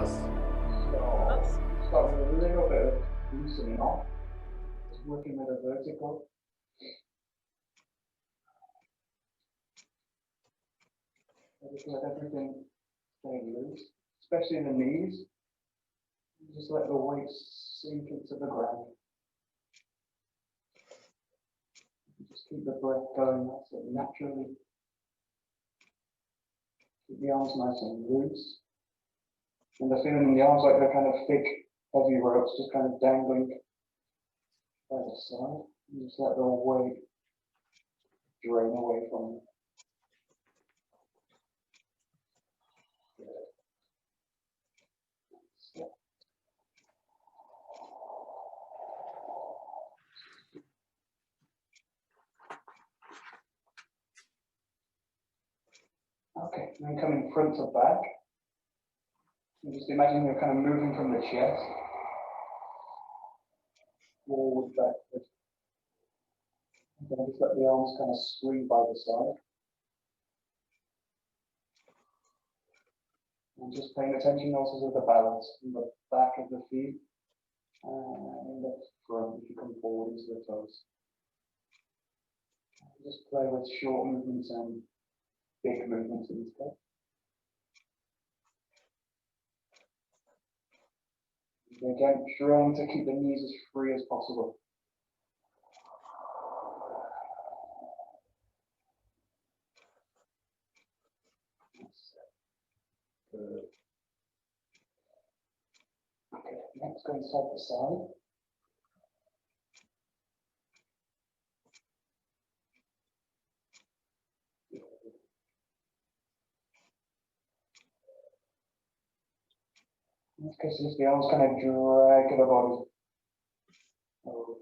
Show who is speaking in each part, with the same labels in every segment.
Speaker 1: So start with a little bit of loosening off. Just working with a vertical. Just let everything stay loose, especially the knees. Just let the weight sink into the ground. Just keep the breath going, that's it, naturally. Keep the arms nice and loose. And the feeling in the arms like they're kind of thick, heavy ropes just kind of dangling by the side. And just let the weight drain away from you. Okay, then coming front to back. And just imagine you're kind of moving from the chest, forward, backward. And then just let the arms kind of swing by the side. And just paying attention also to the balance in the back of the feet and in the front if you come forward into the toes. Just play with short movements and big movements instead. And again, trying to keep the knees as free as possible. Good. Okay, next going side to side. In this case, just the arms kind of drag the body over.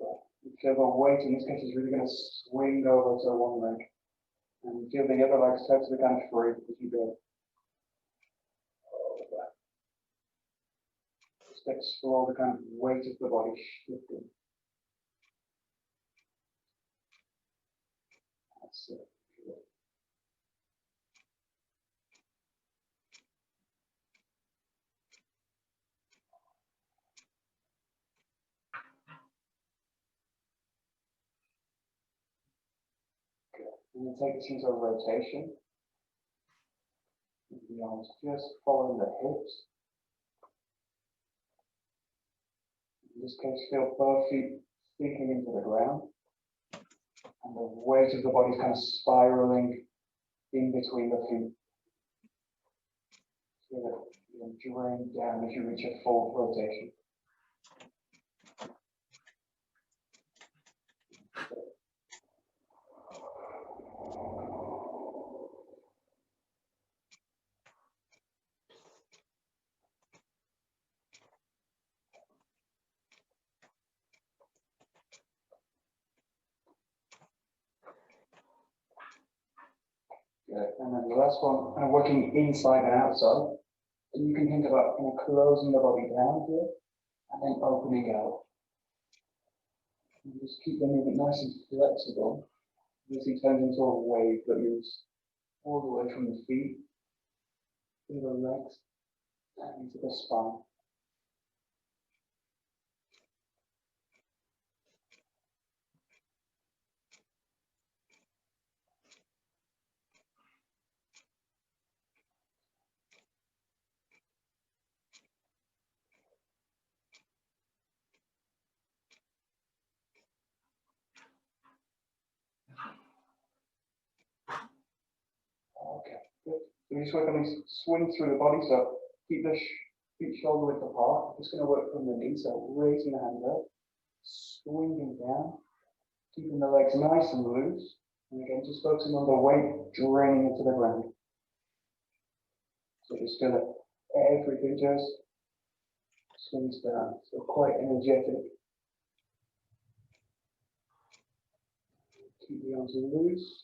Speaker 1: You feel the weight in this case is really going to swing over to one leg. And you feel the other leg starts to kind of free as you go. Over. Just explore the kind of weight of the body shifting. That's it. And then take this into a rotation. The arms just following the hips. In this case, feel both feet sinking into the ground. And the weight of the body is kind of spiraling in between the feet. So that you drain down as you reach a full rotation. Good. And then the last one, kind of working inside and outside. And you can think about kind of closing the body down here and then opening out. And just keep the movement nice and flexible. This turns into a wave that moves all the way from the feet to the legs and into the spine. Okay, good. So just work on this swing through the body. So keep the feet shoulder width apart. Just going to work from the knee. So raising the hand up, swinging down, keeping the legs nice and loose. And again, just focusing on the weight draining into the ground. So just feel that everything just swings down. So quite energetic. Keep the arms loose.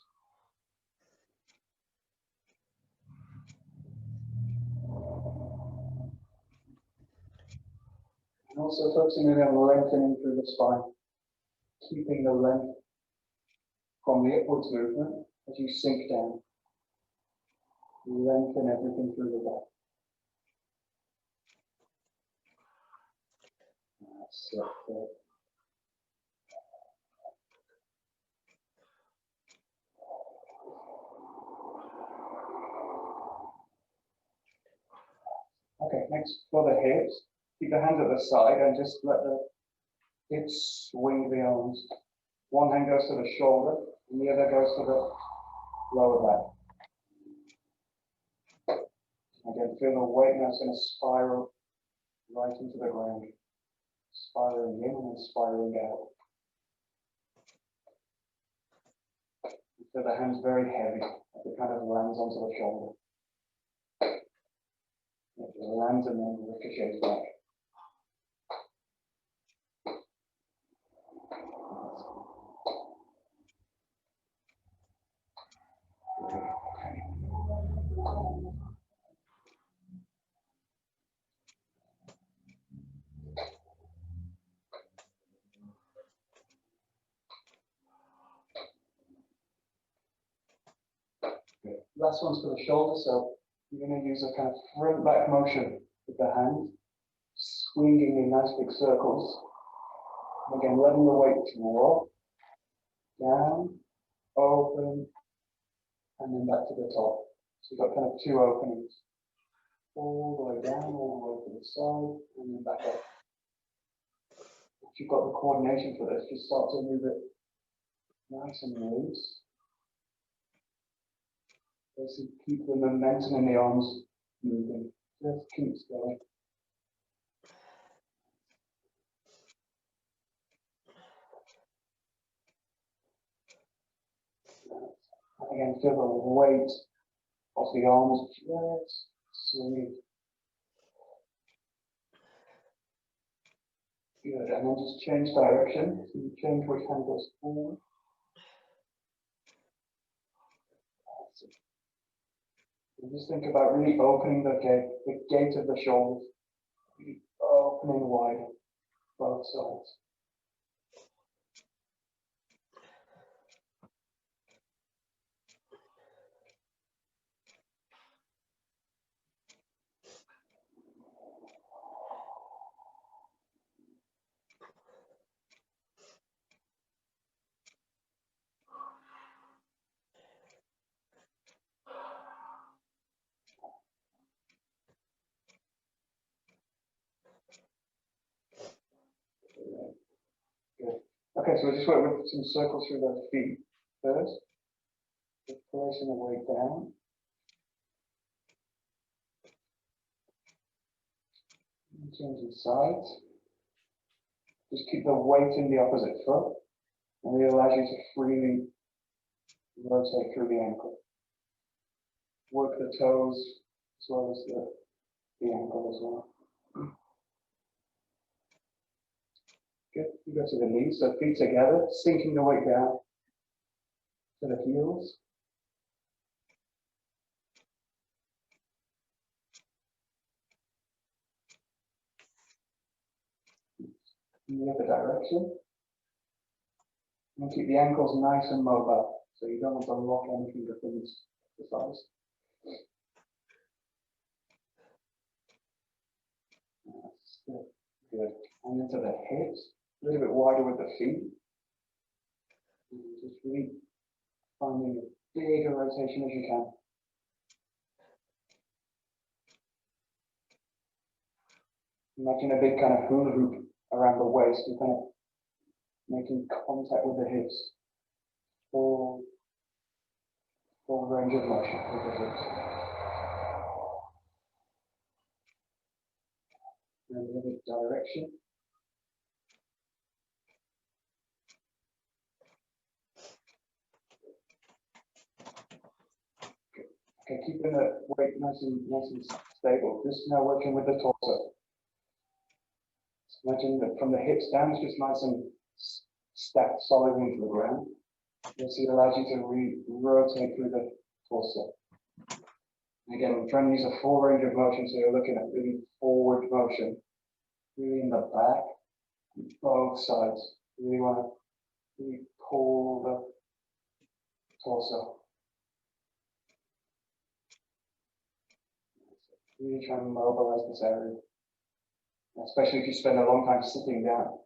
Speaker 1: And also focusing on lengthening through the spine, keeping the length from the upwards movement as you sink down. Lengthen everything through the back. So good. Okay, next for the hips. Keep the hands at the side and just let the hips swing the arms. One hand goes to the shoulder and the other goes to the lower back. Again, feel the weight now. It's going to spiral right into the ground. Spiraling in and then spiraling out. Feel the hands very heavy. It kind of lands onto the shoulder. It lands and then ricochets back. Good. Last one's for the shoulder, so you're going to use a kind of front back motion with the hand, swinging in nice big circles. And again, letting the weight drop down, open, and then back to the top. So you've got kind of two openings. All the way down, all the way to the side, and then back up. If you've got the coordination for this, just start to move it nice and loose. Basically keep the momentum in the arms moving. Just keep going. Again, feel the weight of the arms just swinging. Good, and then just change direction. So you change which hand goes forward. And just think about really opening the gate of the shoulders. Really opening wide, both sides. Good. Okay, so we'll just work with some circles through the feet first. Just placing the weight down. And changing sides. Just keep the weight in the opposite foot. And it allows you to freely rotate through the ankle. Work the toes as well as the ankle as well. Good. You go to the knees, so feet together, sinking the weight down to the heels. In the other direction. And keep the ankles nice and mobile, so you don't want to lock anything within this exercise. That's good. And into the hips, a little bit wider with the feet. And just really finding as big a rotation as you can. Imagine a big kind of hula hoop around the waist. You're kind of making contact with the hips. Full range of motion with the hips. And the other direction. Okay, keeping the weight nice and stable. Just now working with the torso. Imagine that from the hips down, it's just nice and stacked solid into the ground. This allows you to rotate through the torso. And again, we're trying to use a full range of motion, so you're looking at really forward motion, really in the back, both sides. You really want to really pull the torso. Really try and mobilize this area. especially if you spend a long time sitting down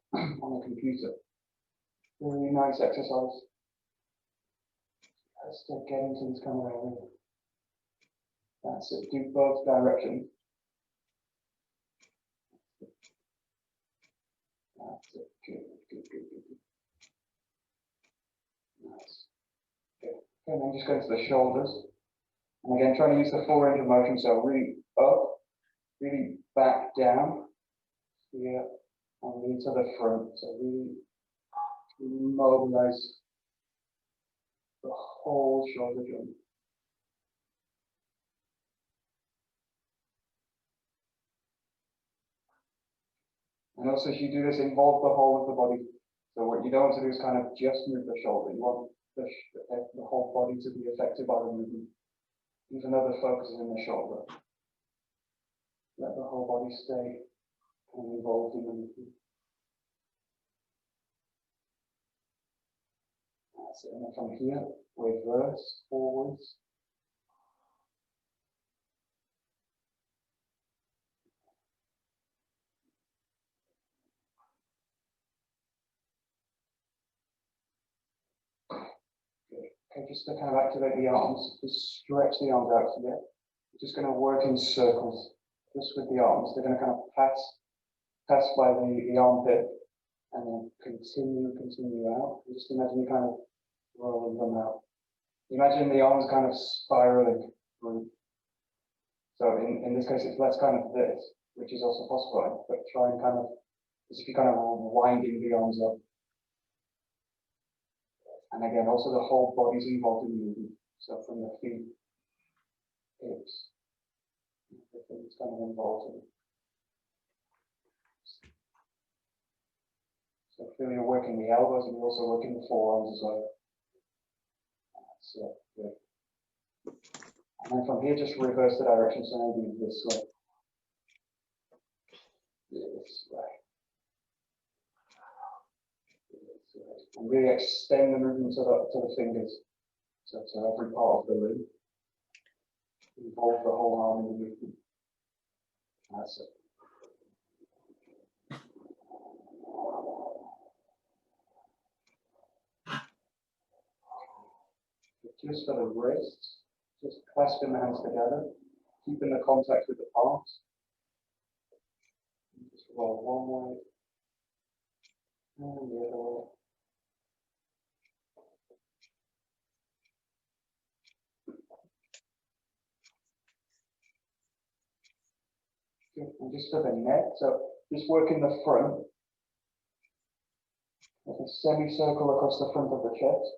Speaker 1: on a computer. Really nice exercise. Just to get into this kind of area. That's it. Do both directions. That's it. Good, good, good, good, good. Nice. Okay. And then just go to the shoulders. And again, trying to use the full range of motion. So really up, really back down here, and really to the front. So really mobilize the whole shoulder joint. And also, if you do this, involve the whole of the body. So what you don't want to do is kind of just move the shoulder. You want the whole body to be affected by the movement, even though the focus is in the shoulder. Let the whole body stay kind of involved in the movement. That's it. And then from here, reverse forwards. Okay, just to kind of activate the arms, just stretch the arms out here. We're just going to work in circles, just with the arms. They're going to kind of pass by the armpit, and then continue out. Just imagine you kind of rolling them out. Imagine the arms kind of spiraling through. So in this case, it's less kind of this, which is also possible, but try and kind of, as if you're kind of winding the arms up. And again, also the whole body's involved in movement. So from the feet, hips, everything's kind of involved in it. So feel you're working the elbows and you're also working the forearms as well. That's it, good. And then from here, just reverse the direction, so maybe this way. This way. And really extend the movement to the fingers, so to every part of the limb. Involve the whole arm in the movement. That's it. Just for the wrists, just clasping the hands together, keeping the contact with the palms. Just roll one way and the other way. And just for the neck, so just work in the front, like a semicircle across the front of the chest,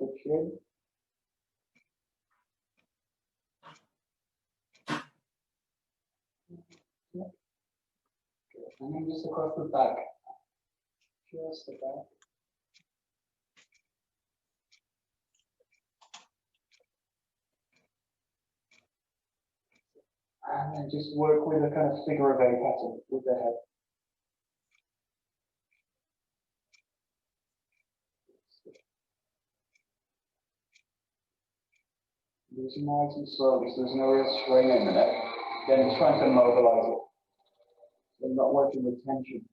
Speaker 1: the chin. And then just across the back, just the back. And then just work with a kind of figure of 8 pattern with the head. Do this nice and slowly, so there's no real strain in the neck. Again, just trying to mobilize it. So not working with tension.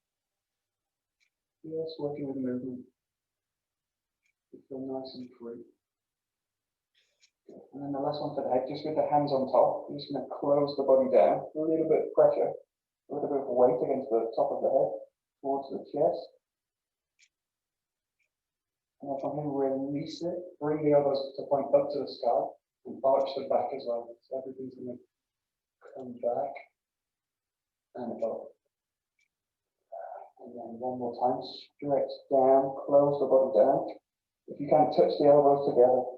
Speaker 1: Just working with movement. You feel nice and free. And then the last one for the head, just with the hands on top, you're just going to close the body down, a little bit of pressure, a little bit of weight against the top of the head, towards the chest. And then from here, release it, bring the elbows to point up to the sky, and arch the back as well. So everything's going to come back and up. And then one more time, stretch down, close the body down. If you can, touch the elbows together.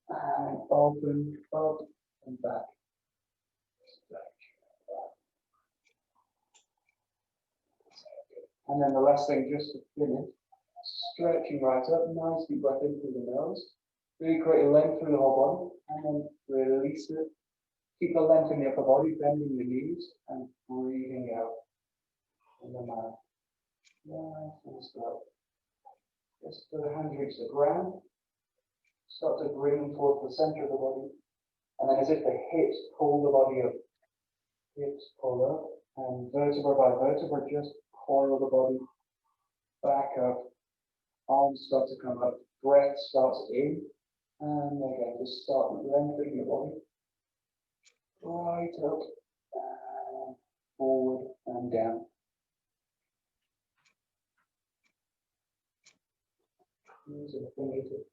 Speaker 1: And open, up, and back. And then the last thing, just to finish, stretching right up, nice deep breath in through the nose. Really create a length through the whole body, and then release it. Keep the length in the upper body, bending the knees, and breathing out in the mouth. Nice and slow. Just so the hands reach the ground. Start to bring them towards the center of the body. And then as if the hips pull the body up. hips pull up, and vertebra by vertebra, just coil the body back up. Arms start to come up, breath starts in, and again, just start lengthening the body. Right up, and forward and down. Use the fingertips.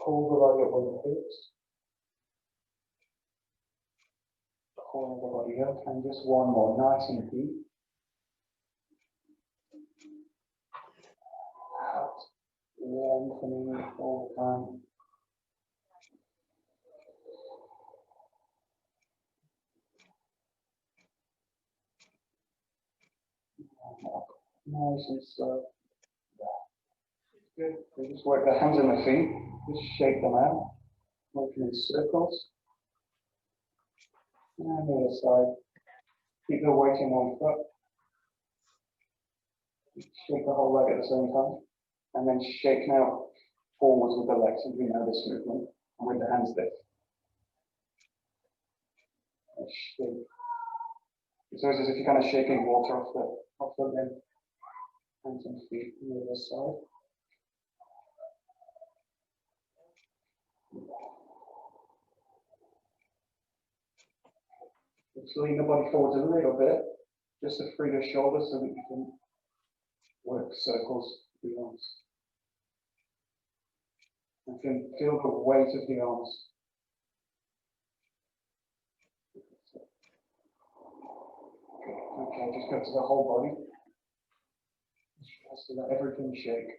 Speaker 1: Pull the body up with the hips. Pull the body up, and just one more, nice and deep. Out, lengthening all the time. Nice and slow. Good. We just work the hands and the feet. Just shake them out. Working in circles. And the other side. Keep the weight in one foot. Shake the whole leg at the same time. And then shake now forwards with the legs. And we know this movement. And with the hands lift. And shake. It's always as if you're kind of shaking water off the limb. Hands and feet on the other side. Just lean the body forwards a little bit, just to free the shoulders so that you can work circles with the arms. And can feel the weight of the arms. Okay, just go to the whole body. Just to let everything shake.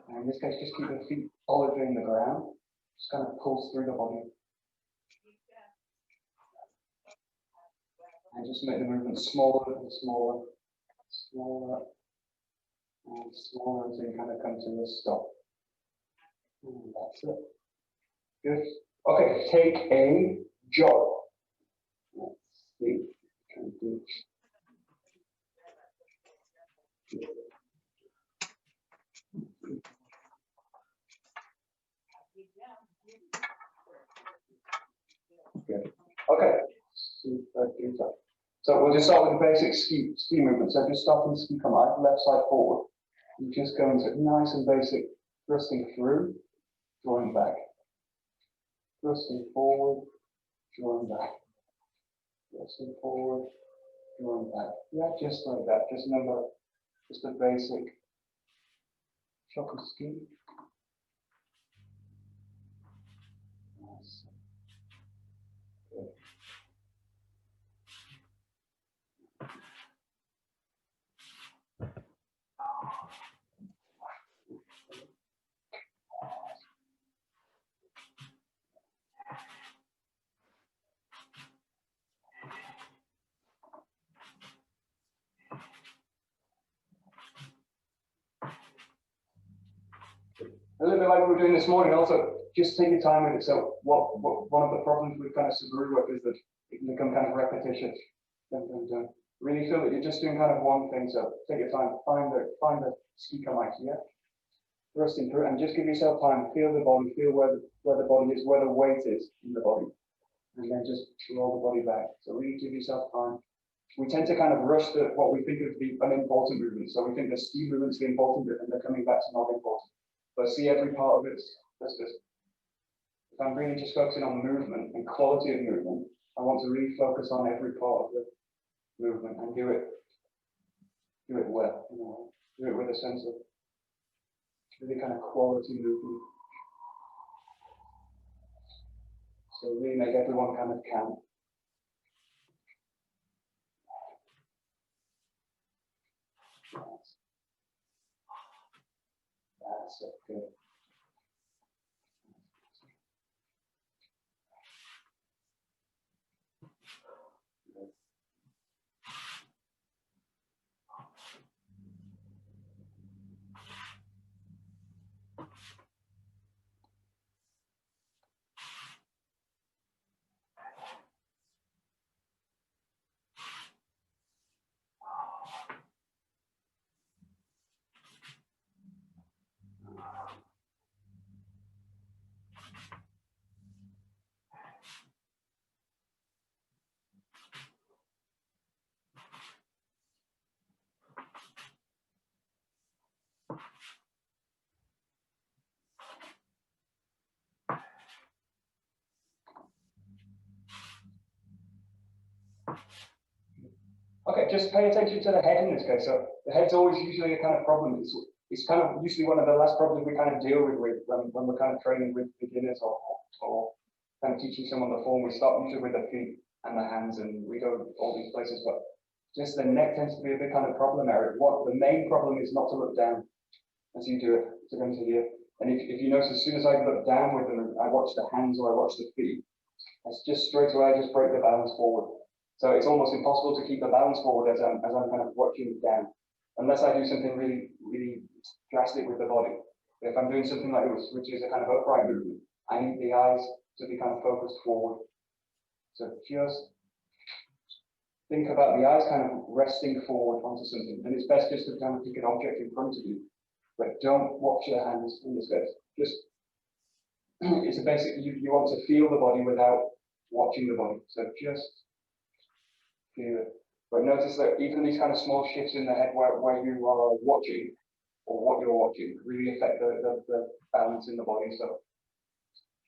Speaker 1: And in this case, just keep the feet solidly in the ground. Just kind of pulse through the body. And just make the movement smaller and smaller, smaller and smaller until you kind of come to a stop. And that's it. Good. Okay, take a jog. Let's see. Can do. Good. Okay. Super duper. So we'll just start with the basic ski movement. So just starting ski come out, left side forward. You just go into nice and basic thrusting through, drawing back. Thrusting forward, drawing back. Thrusting forward, drawing back. Yeah, just like that. Just remember, just a basic shock and ski. Nice. Good. A little bit like we were doing this morning, also, just take your time with it. So one of the problems with kind of Subaru work is that it can become kind of repetitious. Really feel that you're just doing kind of one thing, so take your time, find the ski come out here, thrusting through, and just give yourself time, feel the body, feel where the body is, where the weight is in the body, and then just roll the body back. So really give yourself time. We tend to kind of rush what we think of the unimportant movements. So we think the ski movements are the important bit, and they're coming back to not important. But see every part of it. If I'm really just focusing on movement and quality of movement, I want to really focus on every part of the movement and do it well, do it with a sense of really kind of quality movement. So really make everyone kind of count. That's it, good. Okay, just pay attention to the head in this case. So the head's always usually a kind of problem. It's kind of usually one of the last problems we kind of deal with when we're kind of training with beginners or kind of teaching someone the form. We start usually with the feet and the hands, and we go all these places, but just the neck tends to be a big kind of problem area. What the main problem is not to look down as you do it. So going to here, and if you notice, as soon as I look down with them, I watch the hands or I watch the feet. It's just straight away I just break the balance forward. So it's almost impossible to keep the balance forward as I'm kind of watching down, unless I do something really, really drastic with the body. But if I'm doing something like this, which is a kind of upright movement, I need the eyes to be kind of focused forward. So just think about the eyes kind of resting forward onto something. And it's best just to kind of pick an object in front of you, but don't watch your hands in this case. Just, it's a basic, you want to feel the body without watching the body. So just feel it. But notice that even these kind of small shifts in the head where you are watching, or what you're watching, really affect the balance in the body. So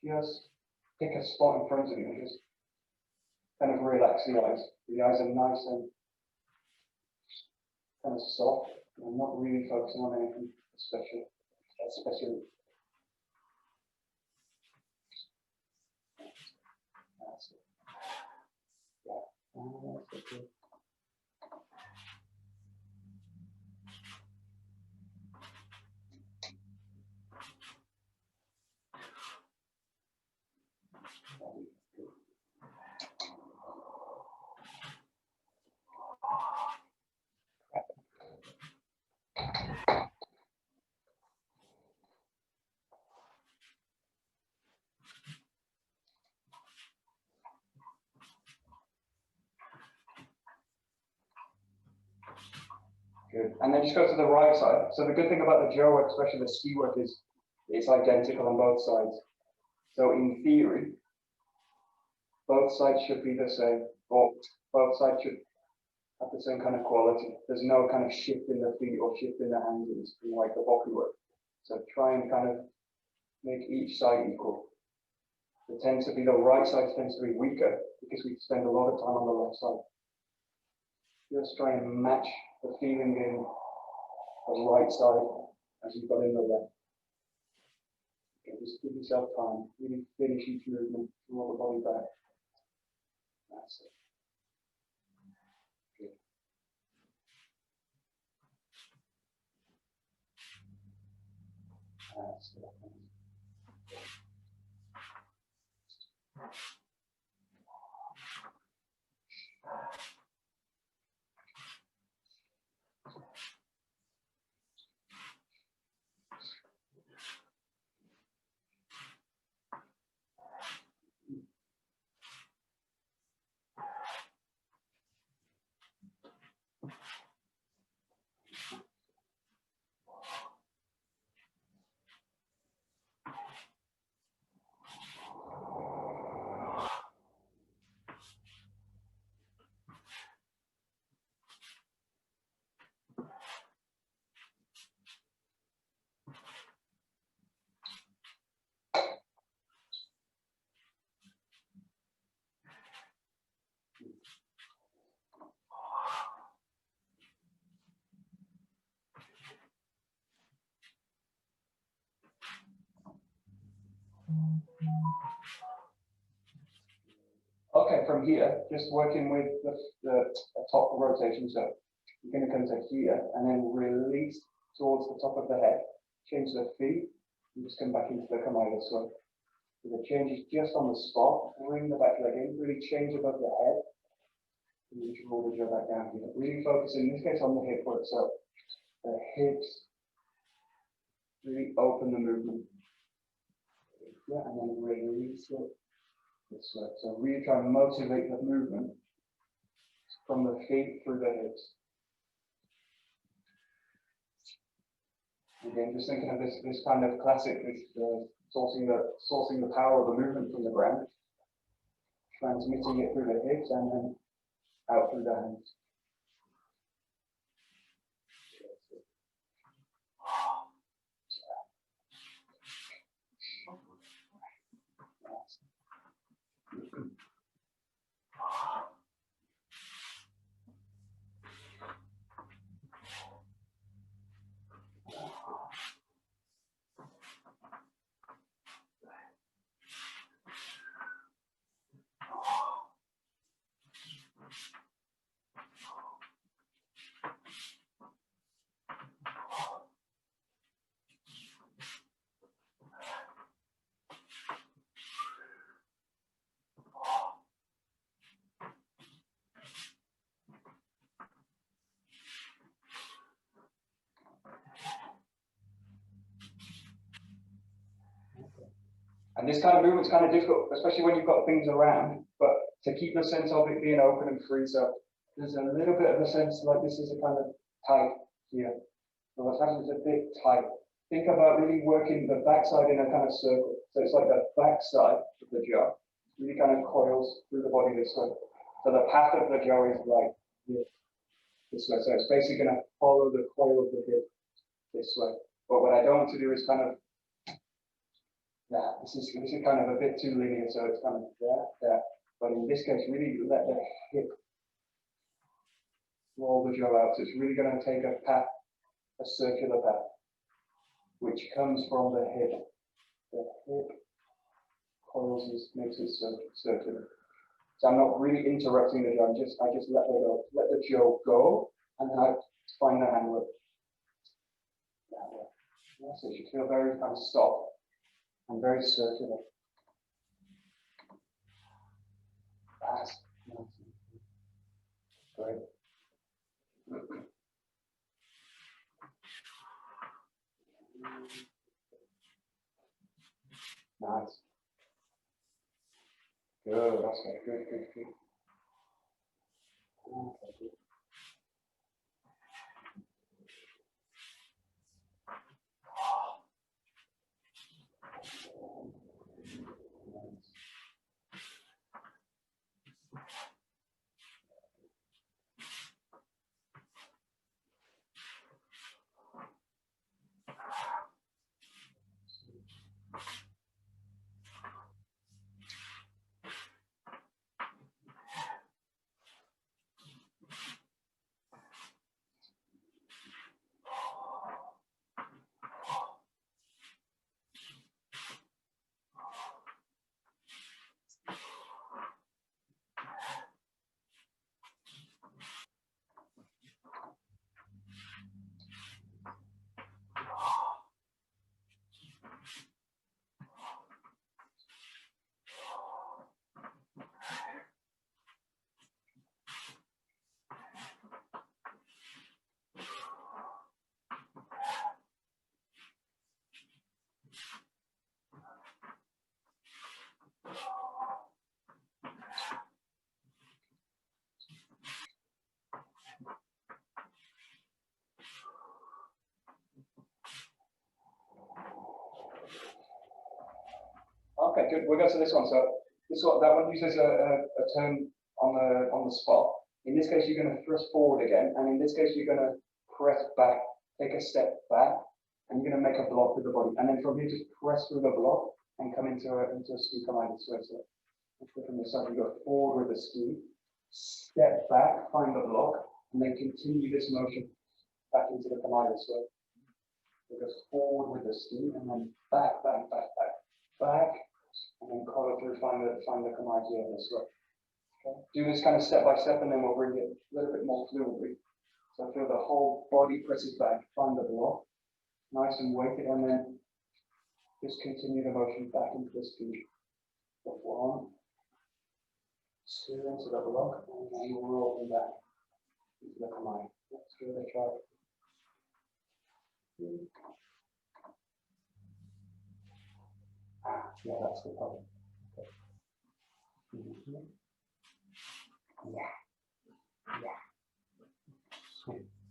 Speaker 1: just pick a spot in front of you and just kind of relax the eyes. The eyes are nice and kind of soft. I'm not really focusing on anything special. That's it. Yeah. That's it. Good. And then just go to the right side. So the good thing about the Joe work, especially the ski work, is it's identical on both sides. So in theory, both sides should be the same, or both sides should have the same kind of quality. There's no kind of shift in the feet or shift in the hands like the boku work. So try and kind of make each side equal. It tends to be the right side tends to be weaker because we spend a lot of time on the left side. Just try and match the feeling in the right side as you've got in the left. Okay, just give yourself time. Really finish each movement, draw the body back. That's it. Good. That's it. Okay, from here, just working with the top rotation. So you're going to come to here and then release towards the top of the head. Change the feet and just come back into the Kamaida swing. So the change is just on the spot. Bring the back leg in, really change above the head. And you can roll the jaw back down here. Really focus in this case on the hip work. So the hips, really open the movement. Yeah, and then release it. This way. So really try and motivate the movement from the feet through the hips. Again, just thinking of this kind of classic, sourcing the power of the movement from the ground, transmitting it through the hips and then out through the hands. And this kind of movement's kind of difficult, especially when you've got things around, but to keep the sense of it being open and free. So there's a little bit of a sense like this is a kind of tight here. So what's happening is a bit tight. Think about really working the backside in a kind of circle. So it's like the backside of the jaw really kind of coils through the body this way. So the path of the jaw is like this way. So it's basically going to follow the coil of the hip this way. But what I don't want to do is kind of, this is kind of a bit too linear. So it's kind of there. But in this case, really let the hip roll the jaw out. So it's really going to take a path, a circular path, which comes from the hip. The hip coils this, makes it circular. So I'm not really interrupting the jaw. I just let the jaw go, and then I find the hand work. So you feel very kind of soft and very circular. That's great. Nice. Good. That's good. Good. Okay, good. Okay, good. We'll go to this one. So that one uses a term on the spot. In this case, you're going to thrust forward again, and in this case, you're going to press back, take a step back, and you're going to make a block with the body. And then from here, just press through the block and come into a ski command this way. So from the side, you go forward with the ski, step back, find the block, and then continue this motion back into the command this way. It goes forward with the ski, and then back, and then collar through, find the command here this way. Okay. Do this kind of step by step, and then we'll bring it a little bit more fluidly. So feel the whole body presses back, find the block, nice and weighted, and then just continue the motion back into the ski. So 1, 2 into the block, and then we'll roll back into the command. Let's give it a try. Yeah, that's the problem. Okay.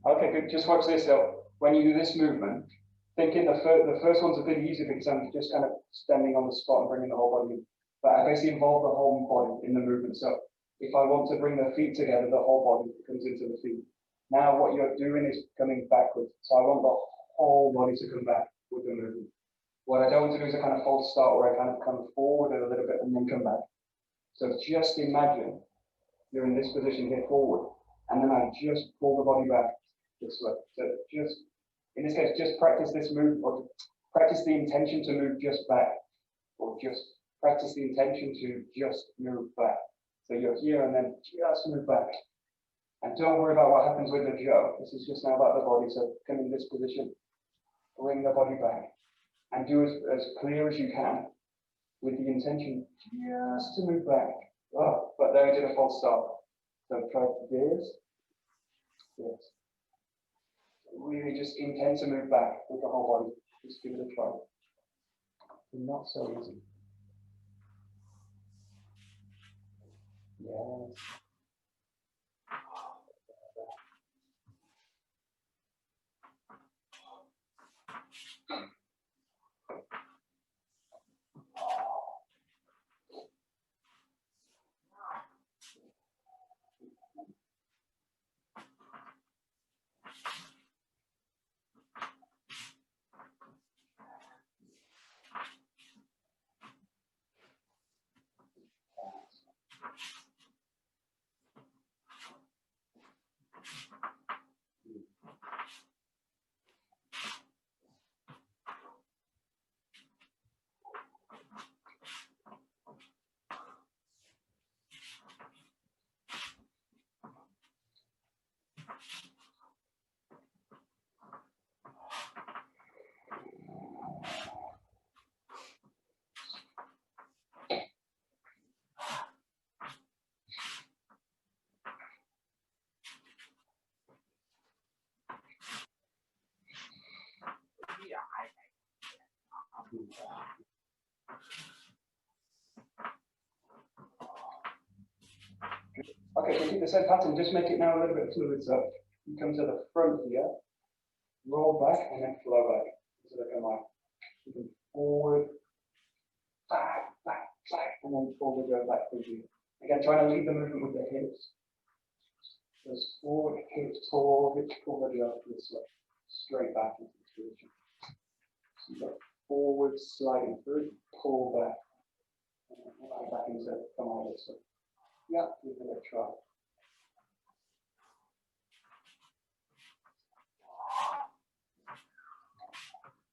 Speaker 1: Okay, good. Just watch this. So when you do this movement, thinking the first one's a bit easier because I'm just kind of standing on the spot and bringing the whole body in. But I basically involve the whole body in the movement. So if I want to bring the feet together, the whole body comes into the feet. Now what you're doing is coming backwards. So I want the whole body to come back with the movement. What I don't want to do is a kind of false start where I kind of come forward a little bit and then come back. So just imagine you're in this position here forward, and then I just pull the body back this way. So just, in this case, just practice this move, or practice the intention to move just back, or just practice the intention to just move back. So you're here and then just move back. And don't worry about what happens with the jaw. This is just now about the body. So come in this position, bring the body back, and do as clear as you can with the intention just to move back. Oh, but there I did a false start. So try this. Really just intend to move back with the whole body. Just give it a try. Not so easy. Yes. Okay, so keep the same pattern, just make it now a little bit fluid. So you come to the front here, roll back, and then flow back. So look at my forward, back, back, back, and then forward, go back with you. Again, trying to lead the movement with the hips. Just forward, hips forward, go this way. Straight back into the position. So you go forward, sliding through, pull back, and then right back into come on this way. Yeah, give it a try.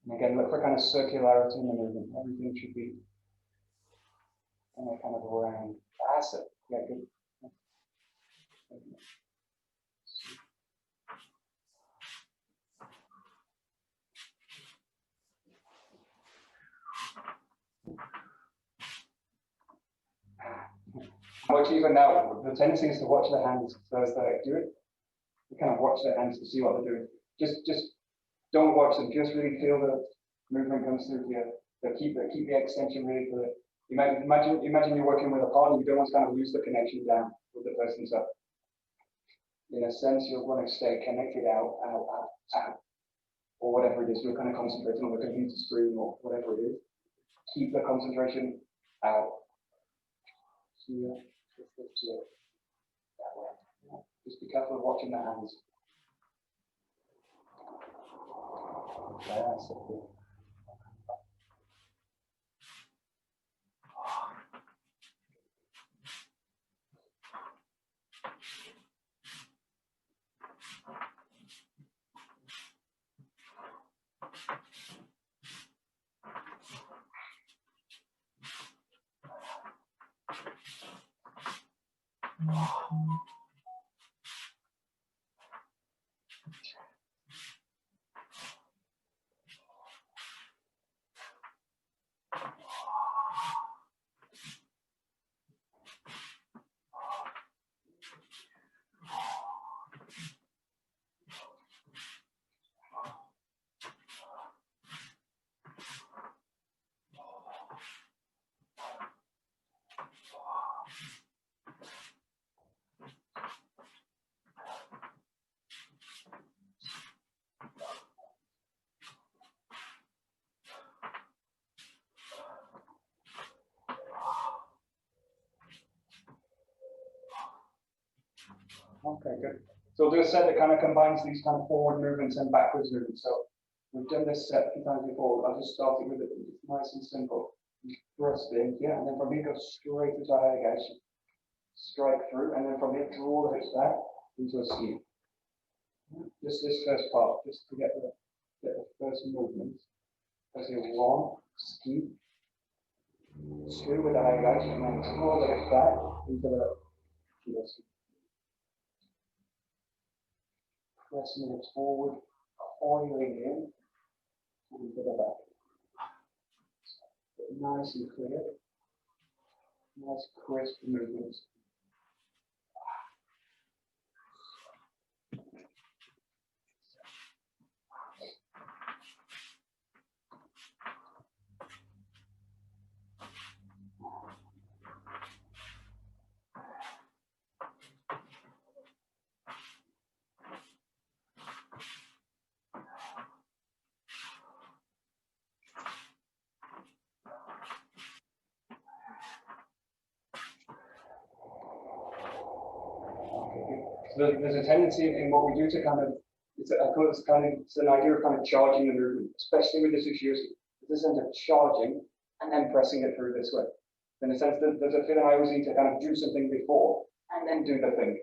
Speaker 1: And again, look for kind of circularity in the movement. Everything should be kind of around. That's it. Yeah, good. Much even now, the tendency is to watch the hands as they do it. You kind of watch their hands to see what they're doing. Just don't watch them. Just really feel the movement comes through here. So keep the extension really clear. Imagine you're working with a partner. You don't want to kind of lose the connection down with the person. So in a sense, you'll want to stay connected out, or whatever it is. You're kind of concentrating on the computer screen or whatever it is. Keep the concentration out. Here, that way. Just be careful of watching the hands. That's it. Okay, good. So we'll do a set that kind of combines these kind of forward movements and backwards movements. So we've done this set a few times before. I'll just start it with it nice and simple. Thrust in, yeah, and then from here go straight into our elongation. Strike through, and then from here draw the hips back into a skew. Just this first part, just to get the first movement. As you one, skew, skew with our elongation, and then draw the hips back into the skew. Pressing it forward, coiling in, and to the back. Nice and clear. Nice crisp movements. So there's a tendency in what we do to kind of, it's an idea of kind of charging the movement, especially with this issue. There's a sense of charging and then pressing it through this way. In a sense that there's a feeling I always need to kind of do something before and then do the thing.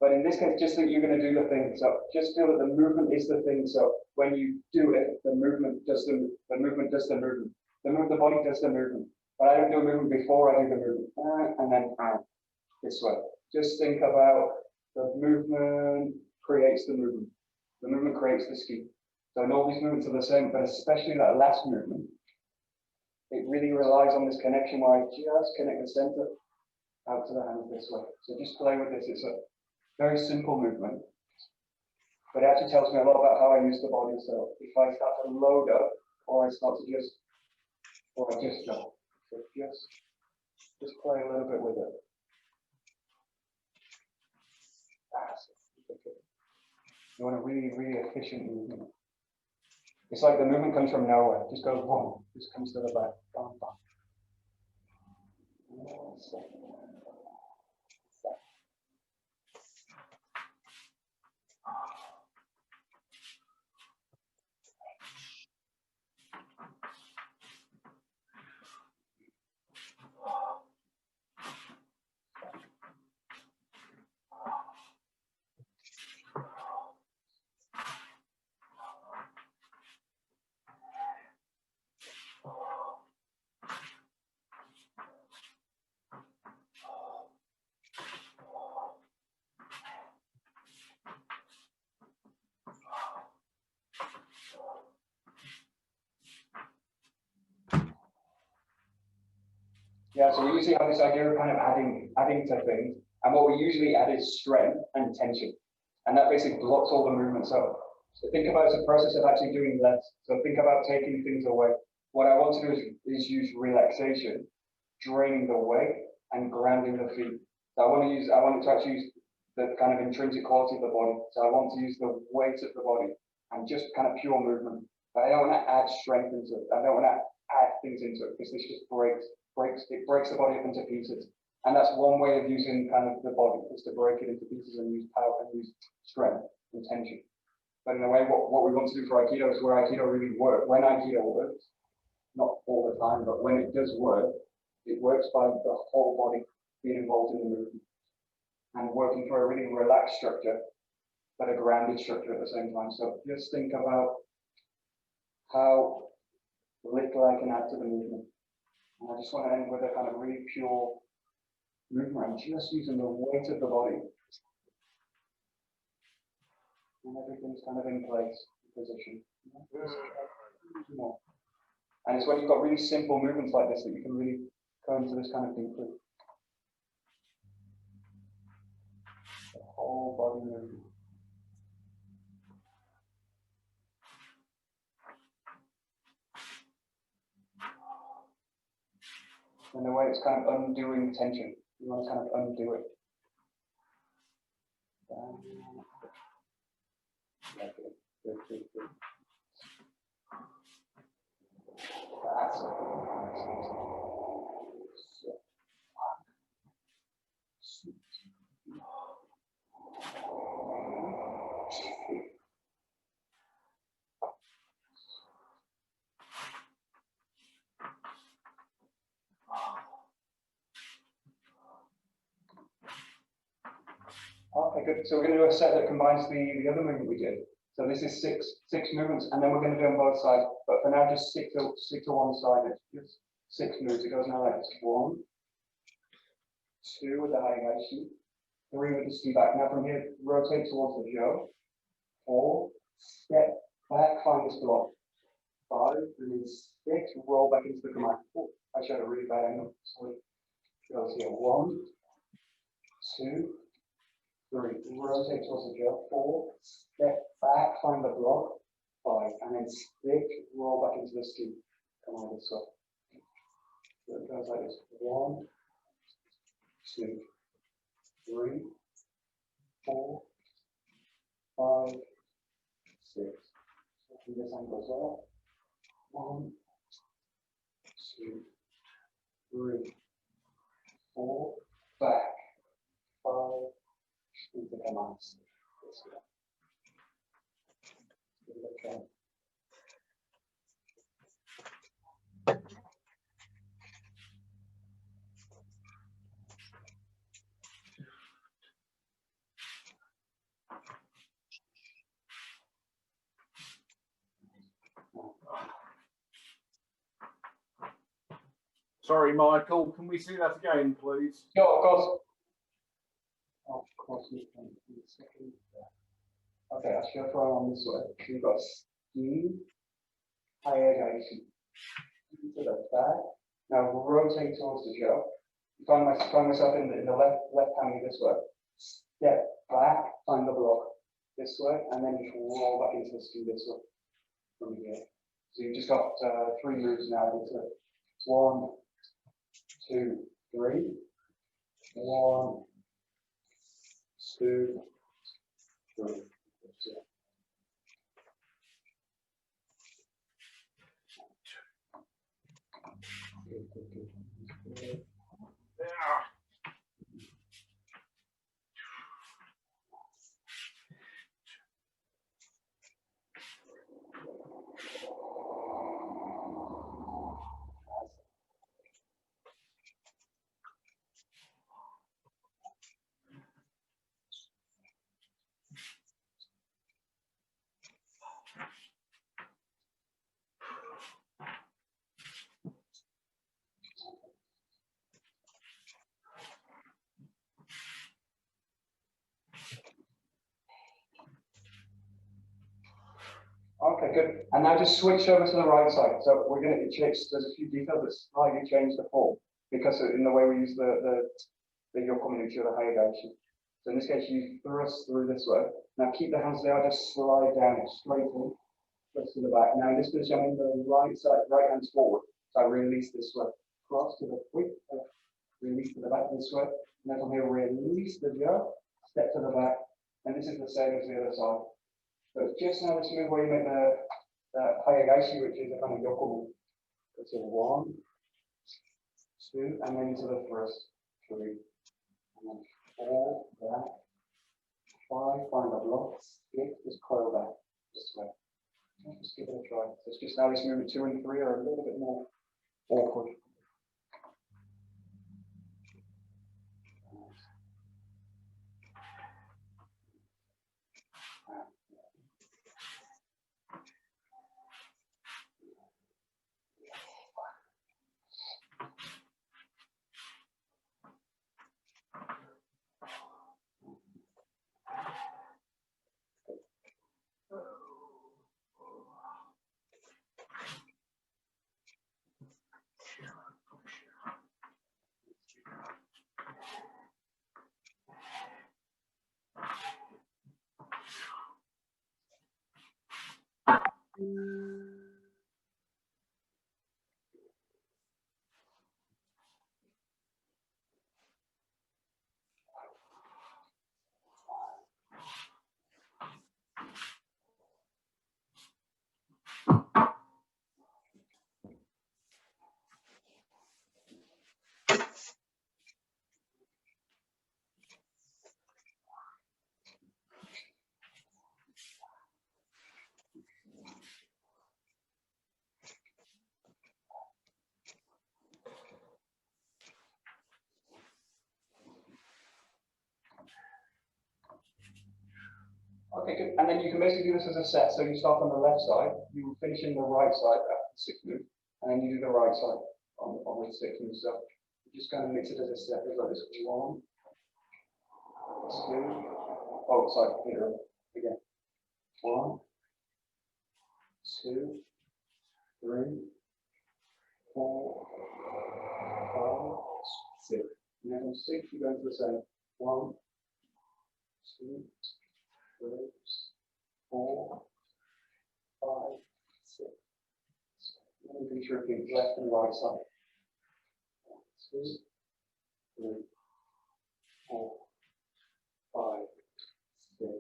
Speaker 1: But in this case, just think you're going to do the thing. So just feel that the movement is the thing. So when you do it, the movement does the movement does the movement. The body does the movement. But I don't do a movement before I do the movement. And then this way. Just think about the movement creates the movement. The movement creates the ski. So all these movements are the same, but especially that last movement, it really relies on this connection where I just connect the center out to the hand this way. So just play with this. It's a very simple movement, but it actually tells me a lot about how I use the body. So if I start to load up, or I start to just go. So just play a little bit with it. You want a really, really efficient movement. It's like the movement comes from nowhere. Just goes boom, just comes to the back. Bam, bam. Yeah, so we usually have this idea of kind of adding to things, and what we usually add is strength and tension, and that basically blocks all the movement. So think about it as a process of actually doing less. So think about taking things away. What I want to do is use relaxation, draining the weight, and grounding the feet. So I want it to actually use the kind of intrinsic quality of the body. So I want to use the weight of the body and just kind of pure movement. But I don't want to add strength into it. I don't want to add things into it because this just breaks the body up into pieces. And that's one way of using kind of the body, is to break it into pieces and use power and use strength and tension. But in a way, what we want to do for Aikido is where Aikido really works. When Aikido works, not all the time, but when it does work, it works by the whole body being involved in the movement and working for a really relaxed structure, but a grounded structure at the same time. So just think about how little I can add to the movement. And I just want to end with a kind of really pure movement. I'm just using the weight of the body. And everything's kind of in place, in position. And it's when you've got really simple movements like this that you can really go into this kind of deeply. The whole body movement. In a way, it's kind of undoing tension. You want to kind of undo it. Good. That's it. Okay, good. So we're going to do a set that combines the other movement we did. So this is six movements, and then we're going to do on both sides. But for now, just stick to one side. It's just 6 moves. It goes now like this. 1, 2 with the high ski, 3 with the ski back. Now from here, rotate towards the Joe. 4, step back, find this block. 5, release 6, roll back into the command. Oh, I showed a really bad angle. Sorry. Goes here. 1, 2, 3, rotate towards the Joe. 4, step back, find the block. 5, and then stick, roll back into the ski. Come on, this way. So it goes like this. 1, 2, 3, 4, 5, 6. So from this angle as well. 1, 2, 3, 4, back, 5, into the Takemasu. Give it a try.
Speaker 2: Sorry, Michael, can we see that again, please?
Speaker 1: Yeah, of course. Of course, we can. Okay, I should try on this way. We've got ski, hayagashi. To the back. Now rotate towards the jaw. Find myself in the left hand this way. Step back, find the block this way, and then just roll back into the ski this way from here. So you've just got 3 moves now. It's 1, 2, 3. 1, 2, 3. Okay, good. And now just switch over to the right side. So we're going to change. There's a few details that slightly change the form because in the way we use the yokominuchi or the hayagashi. So in this case, you thrust through this way. Now keep the hands there. Just slide down straight in, thrust to the back. Now in this position, I'm in the right side, right hands forward. So I release this way, cross to the quick, release to the back this way. And then from here, release the jaw, step to the back, and this is the same as the other side. So it's just now this move where you make the hayagashi, which is a kind of yokomu. So 1, 2, and then into the thrust, 3, and then 4, back, 5, find the block, 6, just coil back this way. Just give it a try. So it's just now this movement 2 and 3 are a little bit more awkward. Okay, good. And then you can basically do this as a set. So you start on the left side, you finish in the right side after the 6th move, and then you do the right side on the 6th move. So you just kind of mix it as a set. It's like this 1, 2. Oh, sorry, here again. 1, 2, 3, 4, 5, 6. And then from 6 you go into the same. 1, 2, 3, 4, 5, 6. And then you can repeat left and right side. 1, 2, 3, 4, 5, 6.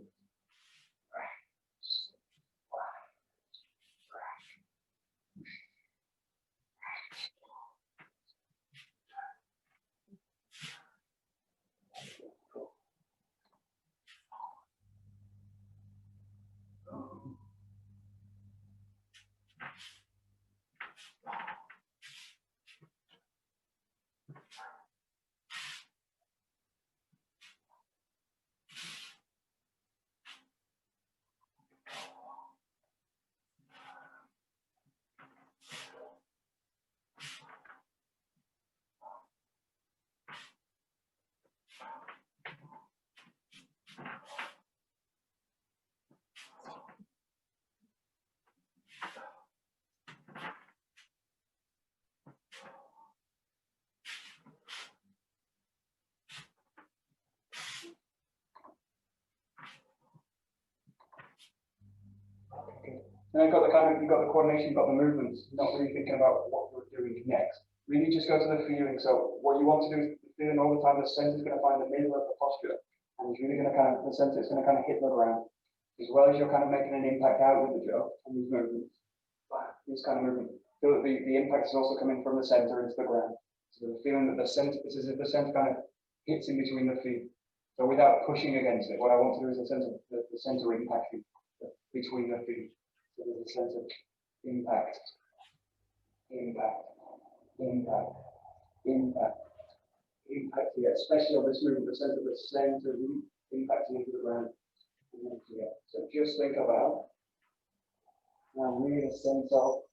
Speaker 1: And then you've got the coordination, you've got the movements, not really thinking about what you're doing next. Really just go to the feeling. So what you want to do is feeling all the time, the center is going to find the middle of the posture. And it's really going to the center is going to kind of hit the ground. As well as you're kind of making an impact out with the jaw and these movements. This kind of movement. Feel that the impact is also coming from the center into the ground. So the feeling that the center, it's as if the center kind of hits in between the feet. So without pushing against it, what I want to do is the center impacting between the feet. So there's a sense of impact, impact, impact, impact, impact here, especially on this movement, the sense of the center impacting into the ground. And then here. So just think about really a sense of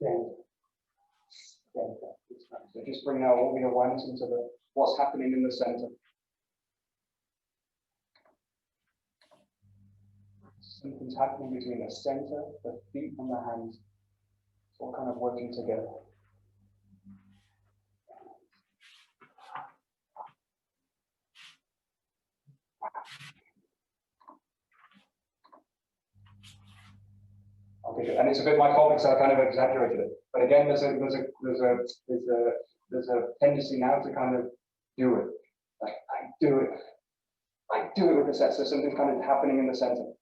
Speaker 1: center. So just bring now all the awareness into what's happening in the center. Something's happening between the center, the feet, and the hands. It's all kind of working together. Okay, and it's a bit my fault, so I kind of exaggerated it. But again, there's a tendency now to kind of do it. Like I do it with the set. So something's kind of happening in the center.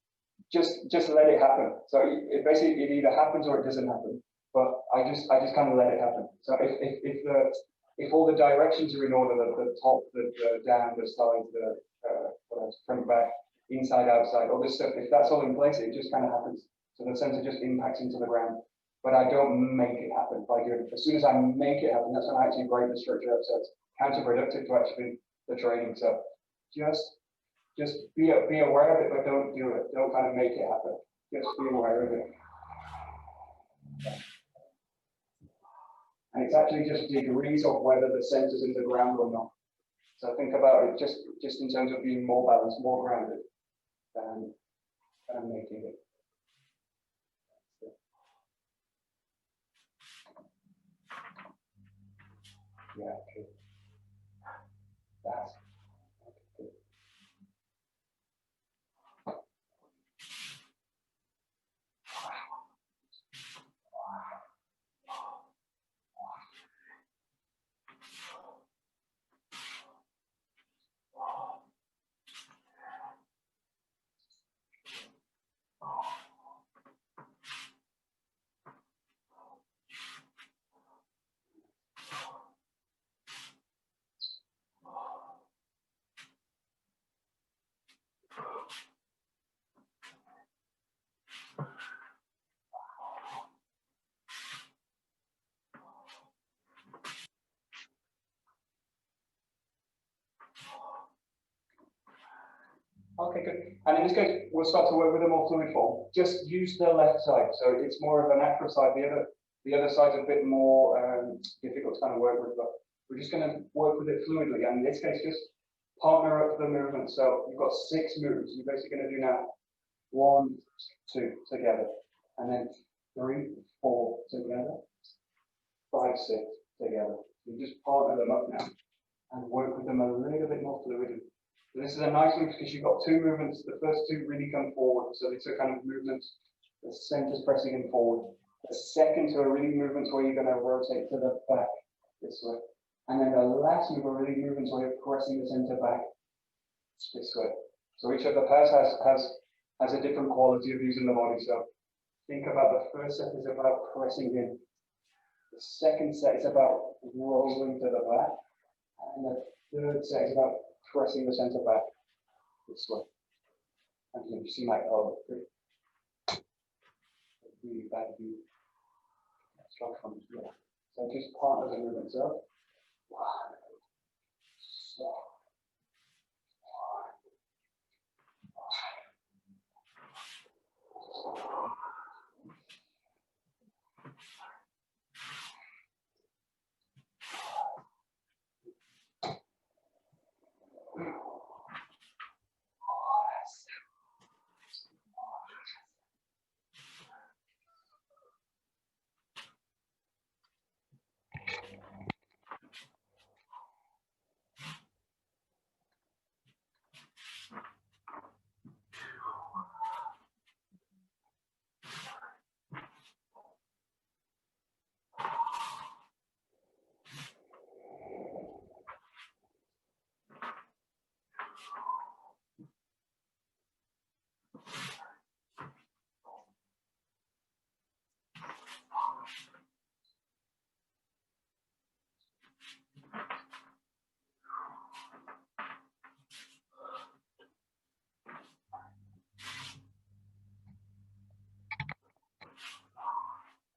Speaker 1: Just let it happen. So it basically it either happens or it doesn't happen. But I just kind of let it happen. So if all the directions are in order, the top, the down, the side, the front, back, inside, outside, all this stuff, if that's all in place, it just kind of happens. So the center just impacts into the ground. But I don't make it happen by doing it. As soon as I make it happen, that's when I actually break the structure up. So it's counterproductive to actually the training. So just be aware of it, but don't do it. Don't kind of make it happen. Just be aware of it. And it's actually just degrees of whether the center's in the ground or not. So think about it just in terms of being more balanced, more grounded than making it. Yeah, okay. That's good. Okay, good. And in this case, we'll start to work with a more fluid form. Just use the left side. So it's more of a natural side. The other side's a bit more difficult to kind of work with, but we're just going to work with it fluidly. And in this case, just partner up the movement. So you've got 6 moves. You're basically going to do now 1, 2 together, and then 3, 4 together, 5, 6 together. You just partner them up now and work with them a little bit more fluidly. So this is a nice move because you've got 2 movements. The first 2 really come forward. So these are kind of movements. The center's pressing in forward. The second 2 are really movements where you're going to rotate to the back this way. And then the last move are really movements where you're pressing the center back this way. So each of the pairs has a different quality of using the body. So think about the first set is about pressing in. The second set is about rolling to the back. And the third set is about pressing the center back this way. And you see my elbow. Really bad view. Strong from here. So just partner the movements up. 1, so.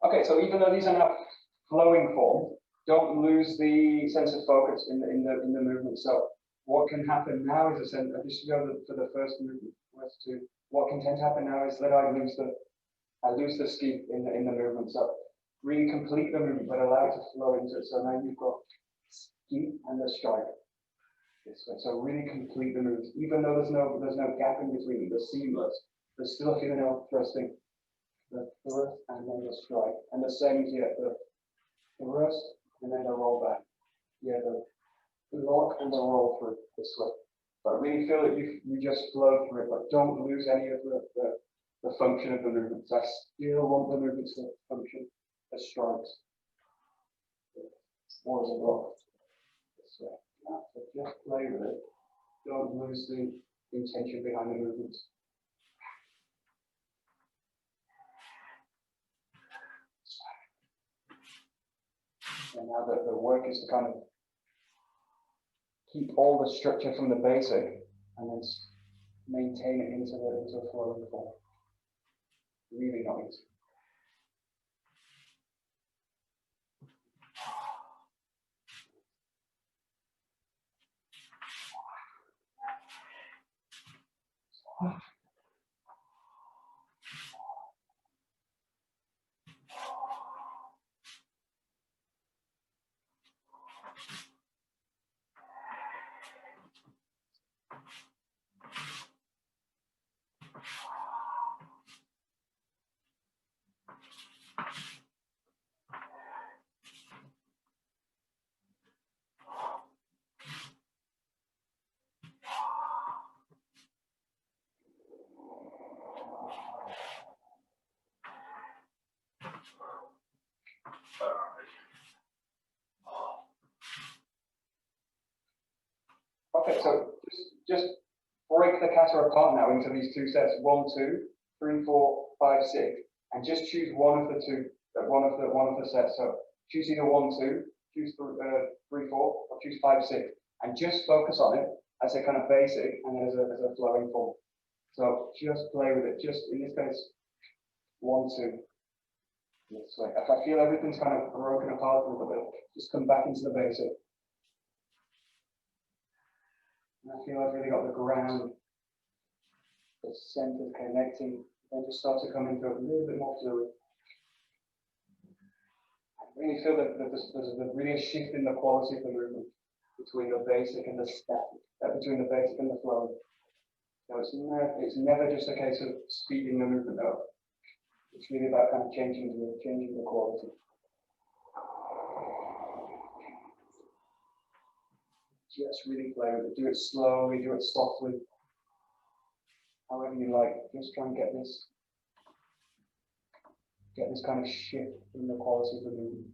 Speaker 1: Okay, so even though these are now flowing form, don't lose the sense of focus in the movement. So what can happen now is I just go for the first movement. What can tend to happen now is that I lose the ski in the movement. So really complete the movement, but allow it to flow into it. So now you've got ski and the strike this way. So really complete the moves, even though there's no gap in between. They're seamless. There's still a feeling of thrusting, the thrust and then the strike, and the same here, the thrust and then the roll back. Yeah, the lock and the roll through this way. But really feel that you just flow through it, but don't lose any of the function of the movements. I still want the movements to function as strikes or as a rock. This way. So just play with it. Don't lose the intention behind the movements. And now that the work is to kind of keep all the structure from the basic and then maintain it into a flowing form. Really not easy. Okay, so just break the kata apart now into these two sets: 1, 2, 3, 4, 5, 6, and just choose one of the two, one of the sets. So choose either 1, 2, choose 3, 4, or choose 5, 6, and just focus on it as a kind of basic and as a flowing form. So just play with it. Just in this case, 1, 2. This way. If I feel everything's kind of broken apart a little bit, just come back into the basic. And I feel I've really got the ground, the center connecting, and just start to come into a little bit more fluid. I really feel that there's really a shift in the quality of the movement between the basic and the static, between the basic and the flow. So it's never just a case of speeding the movement up. It's really about kind of changing the quality. Just really play with it. Do it slowly, do it softly. However you like. Just try and get this kind of shift in the quality of the movement.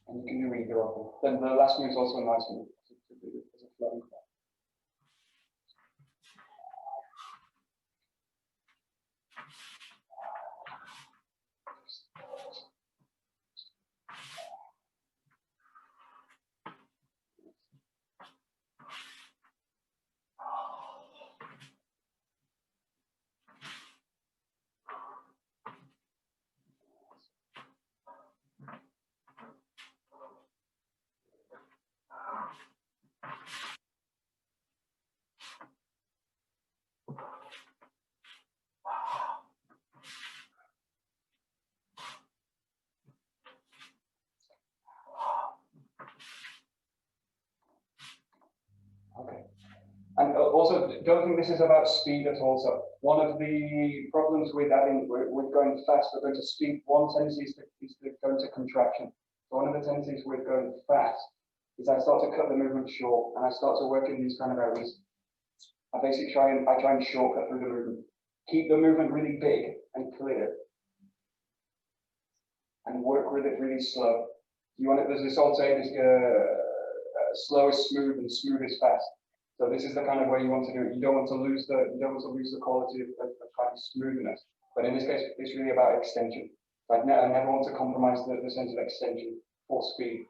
Speaker 1: And you can do either of them. Then the last move is also a nice move to do as a flowing clap. Okay. And also, don't think this is about speed at all. So one of the problems with going fast, we're going to speed. One tendency is to go into contraction. So one of the tendencies with going fast is I start to cut the movement short, and I start to work in these kind of areas. I basically try and shortcut through the movement. Keep the movement really big and clear, and work with it really slow. You want it. There's this old saying: slow is smooth and smooth is fast. So this is the kind of way you want to do it. You don't want to lose the quality of kind of smoothness. But in this case, it's really about extension. I never want to compromise the sense of extension or speed.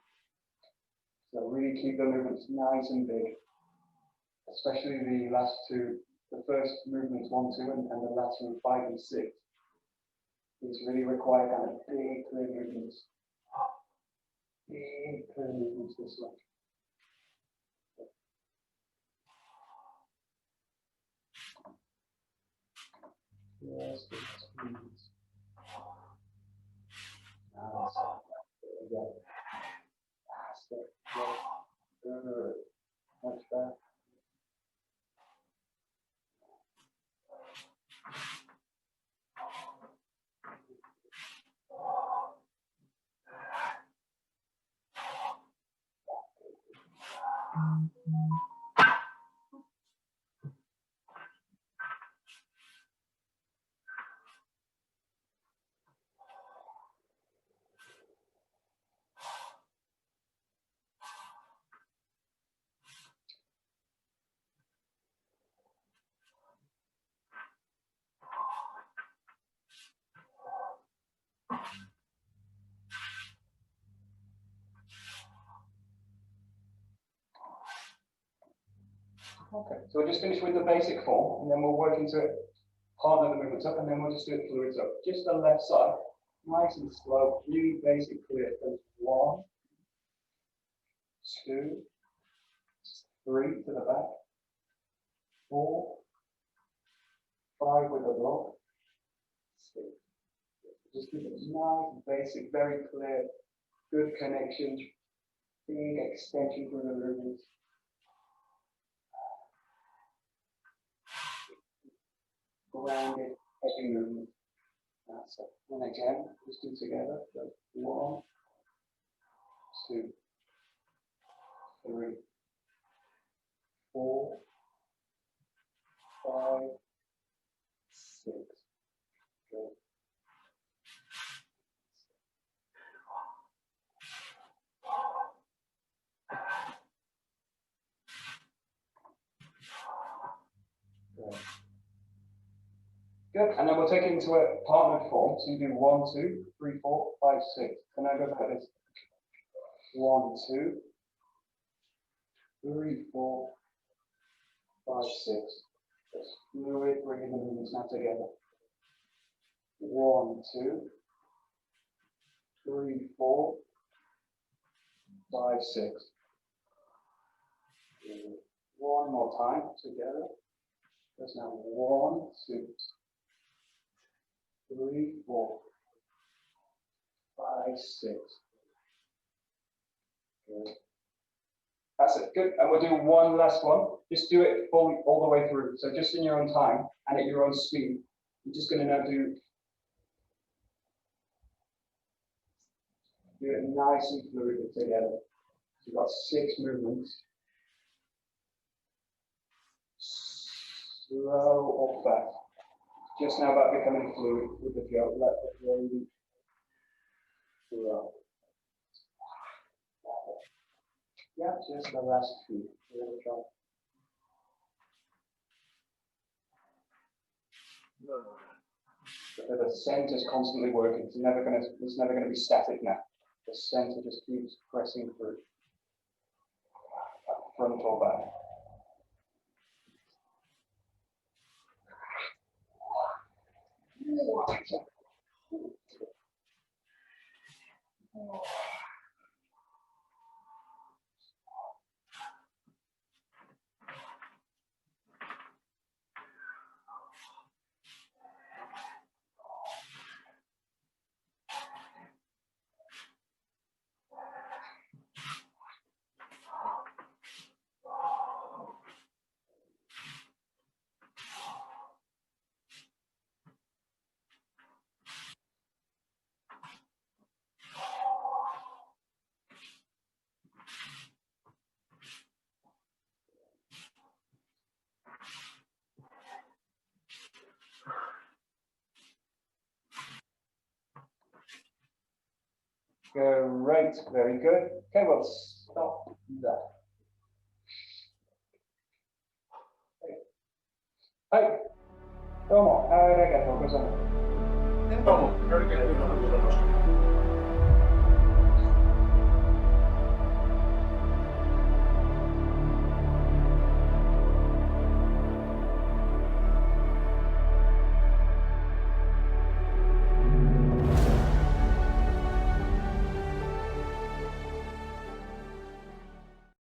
Speaker 1: So really keep the movements nice and big, especially the last two. The first movements 1, 2, and the last one 5 and 6. These really require kind of big, clear movements. Big, clear movements this way. Yes, big movements. Nice. There we go. That's it. Good. Much better. Okay, so we'll just finish with the basic form, and then we'll work into it, partner the movements up, and then we'll just do it fluids up. Just the left side, nice and slow, really basic clear. Goes 1, 2, 3 to the back, 4, 5 with a block, 6. Just keep it nice, basic, very clear, good connection, big extension through the movements. Grounded, heavy movement. That's it. And again, just do together. So 1, 2, 3, 4, 5, 6. Good. Good. Good. And then we'll take it into a partnered form. So you do 1, 2, 3, 4, 5, 6. And I go like this. 1, 2, 3, 4, 5, 6. Just fluid, bringing the movements now together. 1, 2, 3, 4, 5, 6. One more time together. Just now 1, 2, 3, 4, 5, 6. Good. That's it. Good. And we'll do one last one. Just do it fully all the way through. So just in your own time and at your own speed. You're just going to now do it nice and fluid together. So you've got 6 movements. Slow or fast. Just now about becoming fluid with the flow. Let the flow flow. Yeah, just the last 2. We're going to try. So the center's constantly working. It's never going to be static now. The center just keeps pressing through. Front or back. Great, very good. Okay, well, stop that. Hey, come on, I got to focus on it.
Speaker 2: Come on, very good.